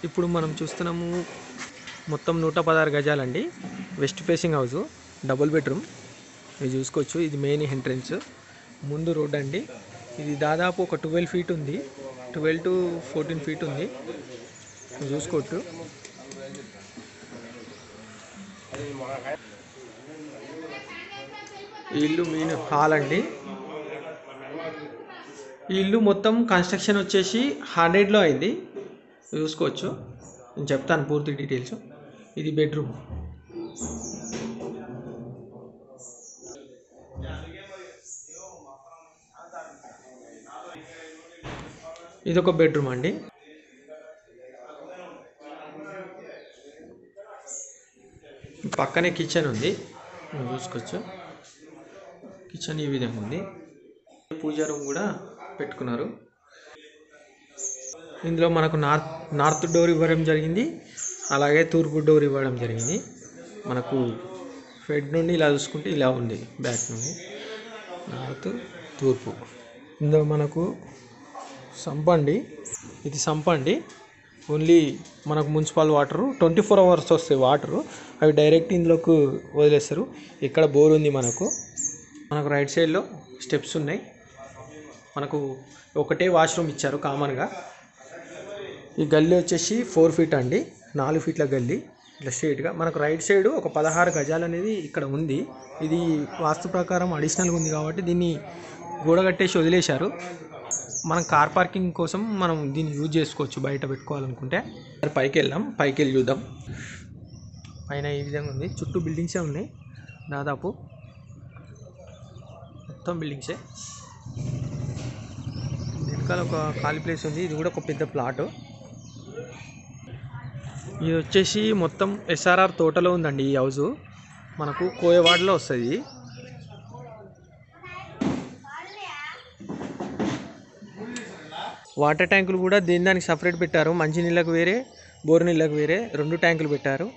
ఇప్పుడు మనం చూస్తున్నాము మొత్తం 116 గజాలండి. West facing house, double bedroom. ఇది చూసుకోవచ్చు. ఇది మెయిన్ ఎంట్రన్స్, ముందు రోడ్ అండి. ఇది దాదాపు ఒక 12 ఫీట్ ఉంది, 12 to 14 ఫీట్ ఉంది. చూసుకోవచ్చు. ఈ ఇల్లు మెయిన్ హాల్ అండి. ఈ ఇల్లు మొత్తం కన్స్ట్రక్షన్ వచ్చేసి 100లో అయింది. చూసుకోవచ్చు. నేను చెప్తాను పూర్తి డీటెయిల్స్. ఇది బెడ్రూమ్. ఇది ఒక బెడ్రూమ్ అండి. పక్కనే కిచెన్ ఉంది, చూసుకోవచ్చు. కిచెన్ ఈ విధంగా ఉంది. పూజా రూమ్ కూడా పెట్టుకున్నారు. ఇందులో మనకు నార్త్ డోర్ ఇవ్వడం జరిగింది, అలాగే తూర్పు డోర్ ఇవ్వడం జరిగింది. మనకు ఫెడ్ నుండి ఇలా చూసుకుంటే ఇలా ఉంది, బ్యాక్ నుండి నార్త్ తూర్పు. ఇందులో మనకు సంప్ అండి, ఇది సంప్ అండి. ఓన్లీ మనకు మున్సిపల్ వాటరు 24 hours వస్తాయి వాటరు, అవి డైరెక్ట్ ఇందులోకి వదిలేస్తారు. ఇక్కడ బోర్ ఉంది. మనకు రైట్ సైడ్లో స్టెప్స్ ఉన్నాయి. మనకు ఒకటే వాష్రూమ్ ఇచ్చారు కామన్గా. ఈ గల్లీ వచ్చేసి 4 ఫీట్ అండి, 4 ఫీట్ల గల్లీ ఇట్లా స్ట్రైట్గా. మనకు రైట్ సైడ్ ఒక 16 గజాలు అనేది ఇక్కడ ఉంది. ఇది వాస్తు ప్రకారం అడిషనల్గా ఉంది కాబట్టి దీన్ని గోడ కట్టేసి వదిలేశారు. మనం కార్ పార్కింగ్ కోసం మనం దీన్ని యూజ్ చేసుకోవచ్చు బయట పెట్టుకోవాలనుకుంటే. పైకి వెళ్దాం, పైకి వెళ్ళి చూద్దాం. పైన ఈ విధంగా ఉంది, చుట్టూ బిల్డింగ్సే ఉన్నాయి. దాదాపు మొత్తం బిల్డింగ్సే. వెనకాల ఒక ఖాళీ ప్లేస్ ఉంది, ఇది కూడా ఒక పెద్ద ప్లాట్. ఇది వచ్చేసి మొత్తం SRR తోటలో ఉందండి. ఈ హౌజు మనకు కోయవాడలో వస్తుంది. వాటర్ ట్యాంకులు కూడా దానికి సపరేట్ పెట్టారు. మంచి నీళ్ళకు వేరే, బోర్ నీళ్ళకు వేరే 2 ట్యాంకులు పెట్టారు.